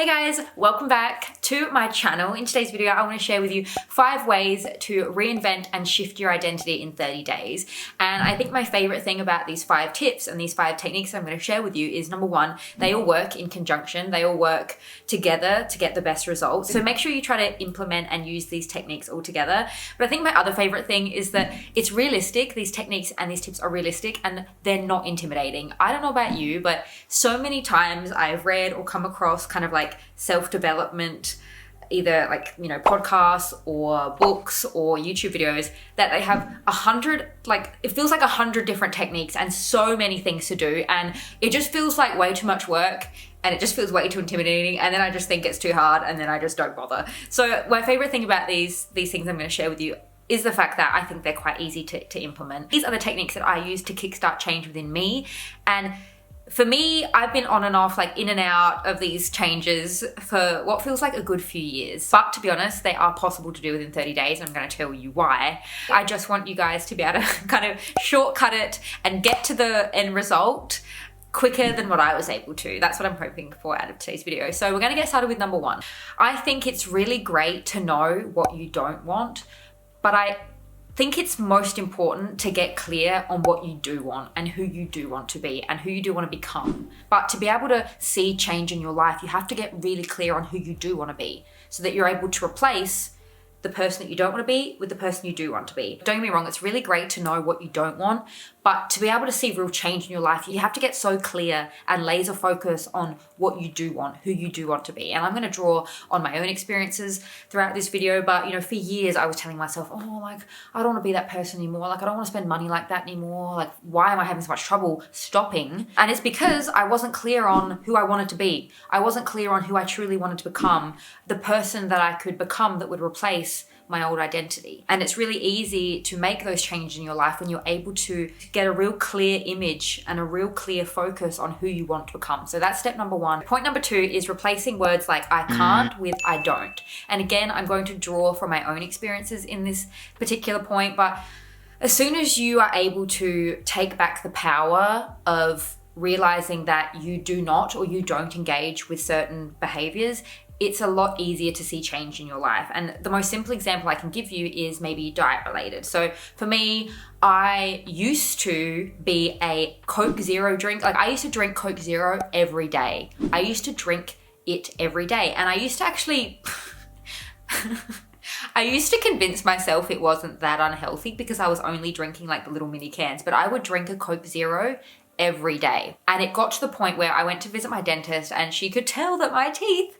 Hey guys, welcome back to my channel. In today's video, I want to share with you 5 ways to reinvent and shift your identity in 30 days. And I think my favorite thing about these 5 tips and these 5 techniques I'm going to share with you is number 1, they all work in conjunction. They all work together to get the best results. So make sure you try to implement and use these techniques all together. But I think my other favorite thing is that it's realistic. These techniques and these tips are realistic and they're not intimidating. I don't know about you, but so many times I've read or come across kind of like self-development, either like, podcasts or books or YouTube videos that they have 100, like it feels like 100 different techniques and so many things to do. And it just feels like way too much work and it just feels way too intimidating. And then I just think it's too hard and then I just don't bother. So my favorite thing about these things I'm going to share with you is the fact that I think they're quite easy to implement. These are the techniques that I use to kickstart change within me. And for me, I've been on and off, like in and out of these changes for what feels like a good few years. But to be honest, they are possible to do within 30 days. And I'm going to tell you why. I just want you guys to be able to kind of shortcut it and get to the end result quicker than what I was able to. That's what I'm hoping for out of today's video. So we're going to get started with number 1. I think it's really great to know what you don't want, but I think it's most important to get clear on what you do want and who you do want to be and who you do want to become. But to be able to see change in your life, you have to get really clear on who you do want to be so that you're able to replace the person that you don't want to be with the person you do want to be. Don't get me wrong, it's really great to know what you don't want, but to be able to see real change in your life, you have to get so clear and laser focus on what you do want, who you do want to be. And I'm going to draw on my own experiences throughout this video, but for years I was telling myself, I don't want to be that person anymore. Like, I don't want to spend money like that anymore. Like, why am I having so much trouble stopping? And it's because I wasn't clear on who I wanted to be. I wasn't clear on who I truly wanted to become, the person that I could become that would replace my old identity. And it's really easy to make those changes in your life when you're able to get a real clear image and a real clear focus on who you want to become. So that's step number 1. Point number 2 is replacing words like I can't with I don't. And again, I'm going to draw from my own experiences in this particular point, but as soon as you are able to take back the power of realizing that you do not or you don't engage with certain behaviors, it's a lot easier to see change in your life. And the most simple example I can give you is maybe diet related. So for me, I used to be a Coke Zero drink. Like, I used to drink Coke Zero every day. I used to drink it every day. And I used to actually, I used to convince myself it wasn't that unhealthy because I was only drinking like the little mini cans, but I would drink a Coke Zero every day. And it got to the point where I went to visit my dentist and she could tell that my teeth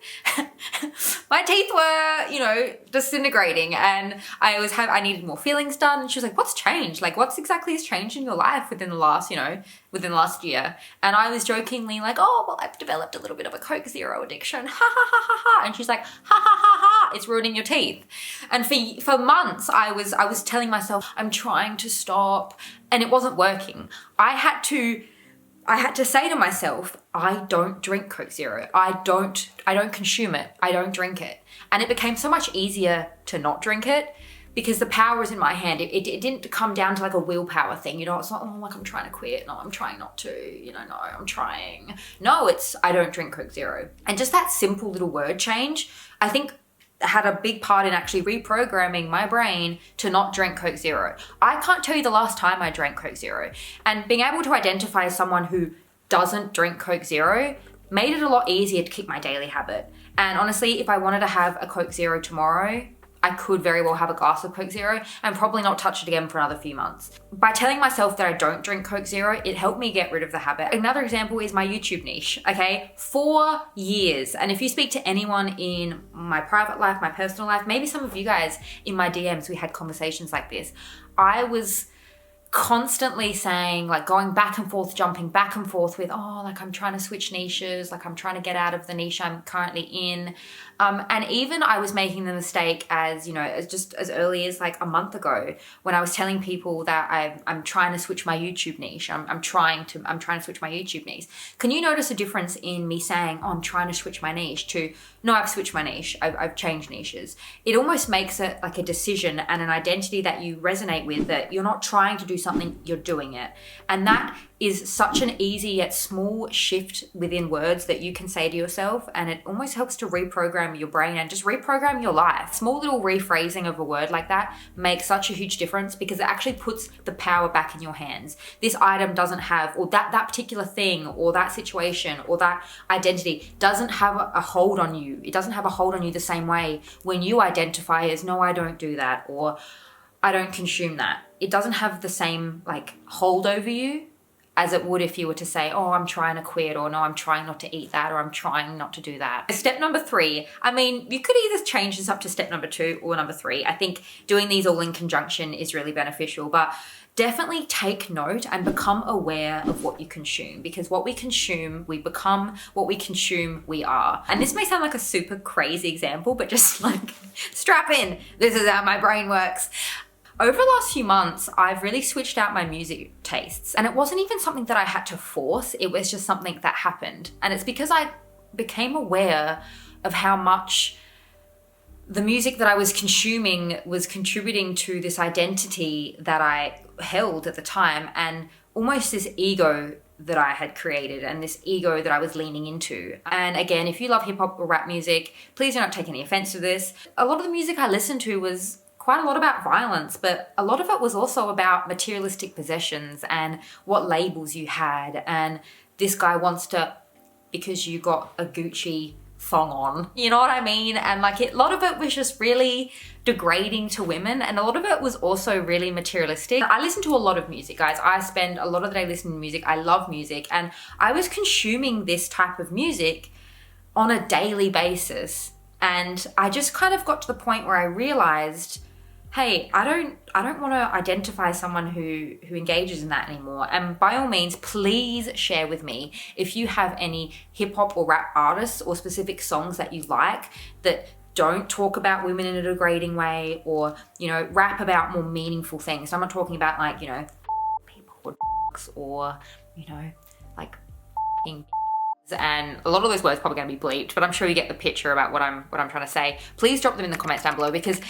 were, disintegrating, and I needed more fillings done. And she was like, what's changed? Like, what's exactly has changed in your life within the last year? And I was jokingly like, I've developed a little bit of a Coke Zero addiction. Ha ha ha ha ha. And she's like, ha ha ha ha, it's ruining your teeth. And for months I was telling myself, I'm trying to stop, and it wasn't working. I had to say to myself, I don't drink Coke Zero. I don't consume it. I don't drink it. And it became so much easier to not drink it because the power is in my hand. It didn't come down to like a willpower thing. It's not, like I'm trying to quit. No, I'm trying not to, no, I'm trying. No, it's, I don't drink Coke Zero. And just that simple little word change, I think, had a big part in actually reprogramming my brain to not drink Coke Zero. I can't tell you the last time I drank Coke Zero. And being able to identify someone who doesn't drink Coke Zero made it a lot easier to keep my daily habit. And honestly, if I wanted to have a Coke Zero tomorrow, I could very well have a glass of Coke Zero and probably not touch it again for another few months. By telling myself that I don't drink Coke Zero, it helped me get rid of the habit. Another example is my YouTube niche, okay? 4 years. And if you speak to anyone in my private life, my personal life, maybe some of you guys in my DMs, we had conversations like this. I was constantly saying, like, going back and forth, jumping back and forth with, I'm trying to switch niches, like I'm trying to get out of the niche I'm currently in. And even I was making the mistake as just as early as like a month ago when I was telling people that I'm trying to switch my YouTube niche. I'm trying to switch my YouTube niche. Can you notice a difference in me saying, I'm trying to switch my niche to, no, I've switched my niche. I've changed niches. It almost makes it like a decision and an identity that you resonate with, that you're not trying to do something, you're doing it. And that is such an easy yet small shift within words that you can say to yourself, and it almost helps to reprogram your brain and just reprogram your life. Small little rephrasing of a word like that makes such a huge difference because it actually puts the power back in your hands. This item doesn't have, or that particular thing or that situation or that identity doesn't have a hold on you. It doesn't have a hold on you the same way when you identify as, no, I don't do that, or I don't consume that. It doesn't have the same like hold over you as it would if you were to say, oh, I'm trying to quit, or no, I'm trying not to eat that, or I'm trying not to do that. Step number 3, I mean, you could either change this up to step number 2 or number 3. I think doing these all in conjunction is really beneficial, but definitely take note and become aware of what you consume, because what we consume, we become. What we consume, we are. And this may sound like a super crazy example, but just like strap in. This is how my brain works. Over the last few months, I've really switched out my music tastes. And it wasn't even something that I had to force. It was just something that happened. And it's because I became aware of how much the music that I was consuming was contributing to this identity that I held at the time, and almost this ego that I had created and this ego that I was leaning into. And again, if you love hip hop or rap music, please do not take any offense to this. A lot of the music I listened to was quite a lot about violence, but a lot of it was also about materialistic possessions and what labels you had. And this guy wants to, because you got a Gucci thong on, you know what I mean? And like a lot of it was just really degrading to women, and a lot of it was also really materialistic. I listen to a lot of music, guys. I spend a lot of the day listening to music. I love music, and I was consuming this type of music on a daily basis. And I just kind of got to the point where I realized, hey, I don't want to identify someone who engages in that anymore. And by all means, please share with me if you have any hip hop or rap artists or specific songs that you like that don't talk about women in a degrading way, or, you know, rap about more meaningful things. I'm not talking about like, you know, people or, you know, like and a lot of those words are probably going to be bleeped, but I'm sure you get the picture about what I'm trying to say. Please drop them in the comments down below, because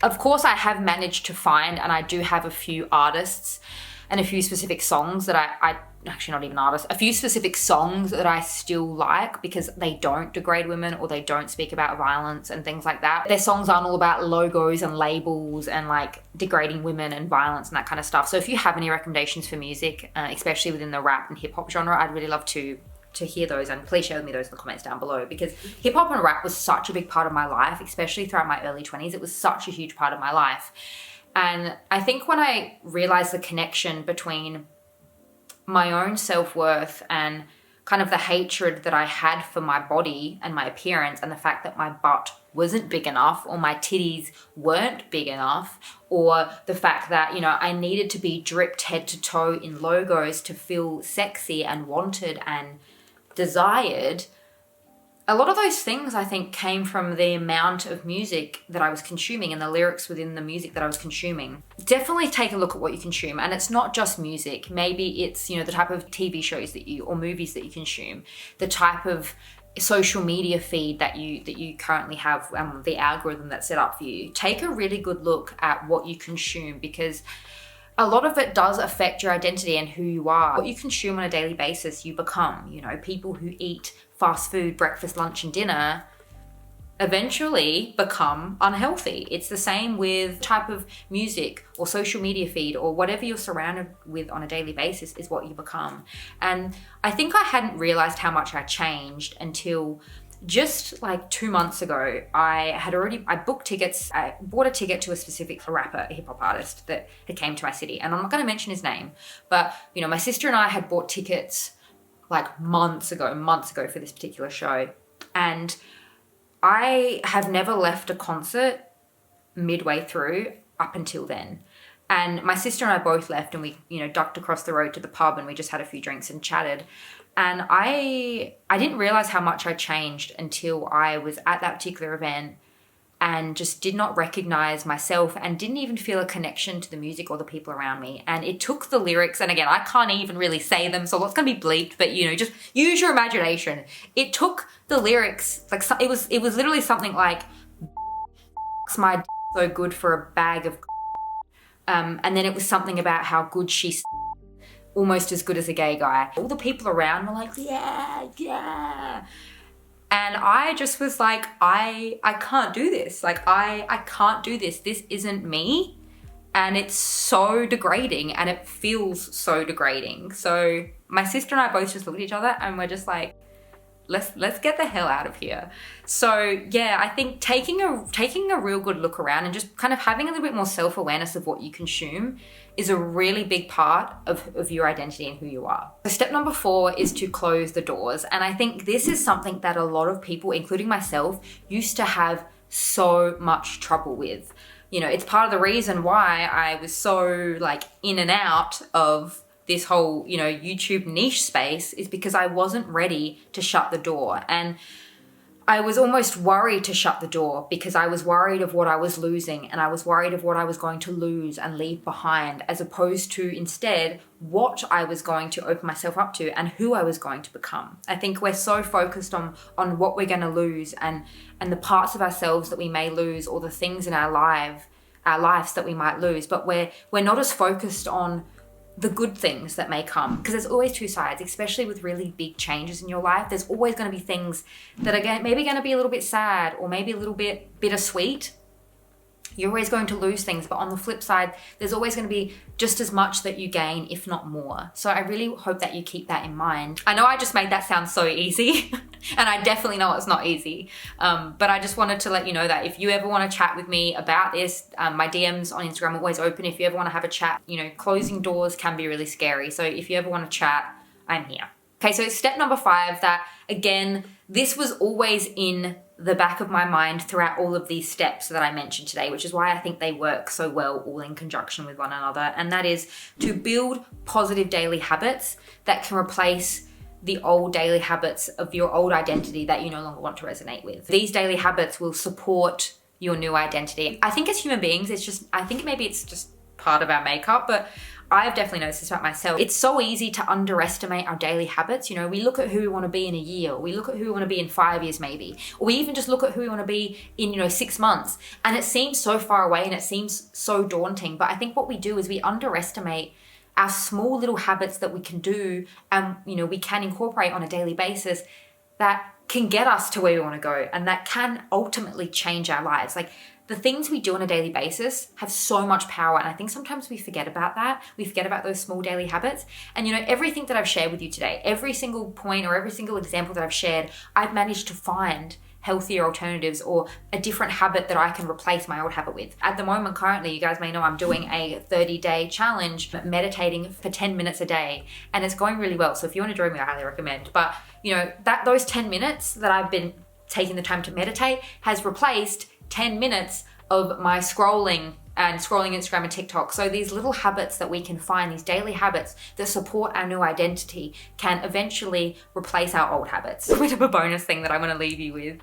of course I have managed to find, and I do have a few artists and a few specific songs that I actually not even artists, a few specific songs that I still like because they don't degrade women or they don't speak about violence and things like that. Their songs aren't all about logos and labels and like degrading women and violence and that kind of stuff. So if you have any recommendations for music, especially within the rap and hip hop genre, I'd really love to hear those, and please share with me those in the comments down below, because hip hop and rap was such a big part of my life, especially throughout my early 20s. It was such a huge part of my life. And I think when I realized the connection between my own self-worth and kind of the hatred that I had for my body and my appearance, and the fact that my butt wasn't big enough or my titties weren't big enough, or the fact that, you know, I needed to be dripped head to toe in logos to feel sexy and wanted and desired, a lot of those things I think came from the amount of music that I was consuming and the lyrics within the music that I was consuming. Definitely take a look at what you consume, and it's not just music. Maybe it's, you know, the type of TV shows that you, or movies that you consume, the type of social media feed that you currently have, the algorithm that's set up for you. Take a really good look at what you consume, because a lot of it does affect your identity and who you are. What you consume on a daily basis, you become. You know, people who eat fast food, breakfast, lunch, and dinner eventually become unhealthy. It's the same with type of music or social media feed or whatever you're surrounded with on a daily basis is what you become. And I think I hadn't realized how much I changed until just like 2 months ago. I booked tickets. I bought a ticket to a specific rapper, a hip hop artist that had came to my city. And I'm not going to mention his name, but you know, my sister and I had bought tickets like months ago for this particular show. And I have never left a concert midway through up until then. And my sister and I both left, and we, you know, ducked across the road to the pub, and we just had a few drinks and chatted. And I didn't realize how much I changed until I was at that particular event and just did not recognize myself and didn't even feel a connection to the music or the people around me. And it took the lyrics, and again, I can't even really say them, so it's going to be bleeped, but you know, just use your imagination. It took the lyrics, like it was literally something like, my so good for a bag of And then it was something about how good almost as good as a gay guy. All the people around were like, yeah. And I just was like, I can't do this. Like, I can't do this. This isn't me. And it's so degrading and it feels so degrading. So my sister and I both just looked at each other and we're just like, let's get the hell out of here. So yeah, I think taking a real good look around and just kind of having a little bit more self-awareness of what you consume is a really big part of your identity and who you are. So step number 4 is to close the doors. And I think this is something that a lot of people, including myself, used to have so much trouble with. You know, it's part of the reason why I was so like in and out of this whole, you know, YouTube niche space, is because I wasn't ready to shut the door. And I was almost worried to shut the door because I was worried of what I was losing, and I was worried of what I was going to lose and leave behind, as opposed to instead what I was going to open myself up to and who I was going to become. I think we're so focused on what we're going to lose and the parts of ourselves that we may lose, or the things in our lives that we might lose, but we're not as focused on the good things that may come, because there's always two sides, especially with really big changes in your life. There's always going to be things that are maybe going to be a little bit sad or maybe a little bit bittersweet. You're always going to lose things, but on the flip side, there's always going to be just as much that you gain, if not more. So I really hope that you keep that in mind. I know I just made that sound so easy, and I definitely know it's not easy. But I just wanted to let you know that if you ever want to chat with me about this, my DMs on Instagram are always open. If you ever want to have a chat, you know, closing doors can be really scary. So if you ever want to chat, I'm here. Okay, so step number 5, that again, this was always in the back of my mind throughout all of these steps that I mentioned today, which is why I think they work so well all in conjunction with one another. And that is to build positive daily habits that can replace the old daily habits of your old identity that you no longer want to resonate with. These daily habits will support your new identity. I think as human beings, I think maybe it's just part of our makeup, but I've definitely noticed this about myself. It's so easy to underestimate our daily habits. You know, we look at who we want to be in a year, or we look at who we want to be in 5 years maybe, or we even just look at who we want to be in, 6 months. And it seems so far away and it seems so daunting. But I think what we do is we underestimate our small little habits that we can do and, we can incorporate on a daily basis that can get us to where we want to go and that can ultimately change our lives. Like, the things we do on a daily basis have so much power. And I think sometimes we forget about that. We forget about those small daily habits. And everything that I've shared with you today, every single point or every single example that I've shared, I've managed to find healthier alternatives or a different habit that I can replace my old habit with. At the moment, currently, you guys may know I'm doing a 30-day challenge, meditating for 10 minutes a day. And it's going really well. So if you want to join me, I highly recommend. But, those 10 minutes that I've been taking the time to meditate has replaced 10 minutes of my scrolling Instagram and TikTok. So these little habits that we can find, these daily habits that support our new identity, can eventually replace our old habits. A bit of a bonus thing that I want to leave you with.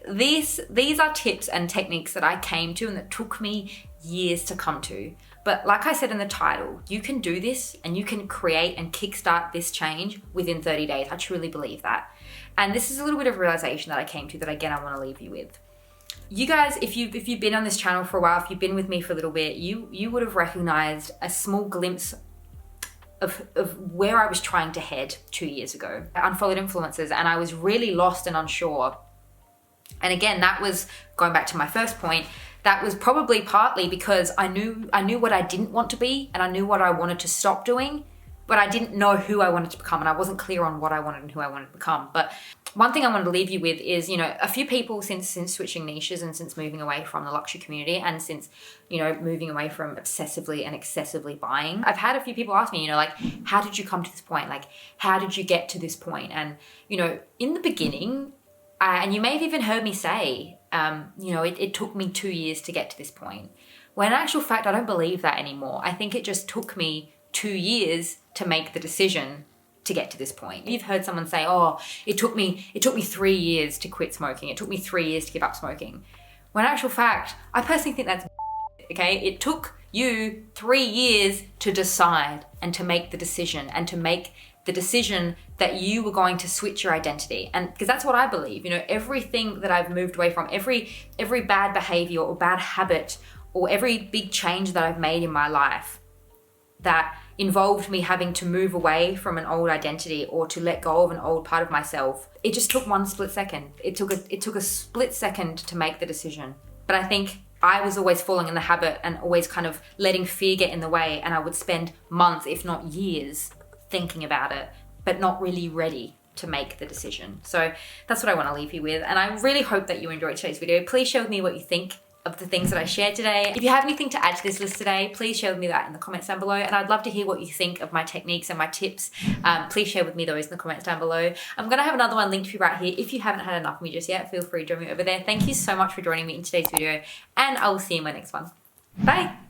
These are tips and techniques that I came to and that took me years to come to. But like I said in the title, you can do this and you can create and kickstart this change within 30 days. I truly believe that. And this is a little bit of realization that I came to that, again, I want to leave you with. You guys, if you've been on this channel for a while, if you've been with me for a little bit, you would have recognized a small glimpse of where I was trying to head 2 years ago. I unfollowed influencers and I was really lost and unsure. And again, that was going back to my first point. That was probably partly because I knew what I didn't want to be and I knew what I wanted to stop doing, but I didn't know who I wanted to become and I wasn't clear on what I wanted and who I wanted to become. But one thing I wanted to leave you with is, a few people since switching niches and since moving away from the luxury community and since, moving away from obsessively and excessively buying, I've had a few people ask me, how did you come to this point? Like, how did you get to this point? And, in the beginning, and you may have even heard me say, it took me 2 years to get to this point. When in actual fact, I don't believe that anymore. I think it just took me 2 years to make the decision to get to this point. You've heard someone say, it took me 3 years to quit smoking. It took me 3 years to give up smoking. When in actual fact, I personally think that's okay? It took you 3 years to decide and to make the decision and to make the decision that you were going to switch your identity. And because that's what I believe, everything that I've moved away from, every bad behavior or bad habit or every big change that I've made in my life that involved me having to move away from an old identity or to let go of an old part of myself, it just took one split second. It took a split second to make the decision. But I think I was always falling in the habit and always kind of letting fear get in the way, and I would spend months, if not years, thinking about it, but not really ready to make the decision. So that's what I want to leave you with. And I really hope that you enjoyed today's video. Please share with me what you think of the things that I shared today. If you have anything to add to this list today, please share with me that in the comments down below. And I'd love to hear what you think of my techniques and my tips. Please share with me those in the comments down below. I'm going to have another one linked to you right here. If you haven't had enough of me just yet, feel free to join me over there. Thank you so much for joining me in today's video, and I will see you in my next one. Bye.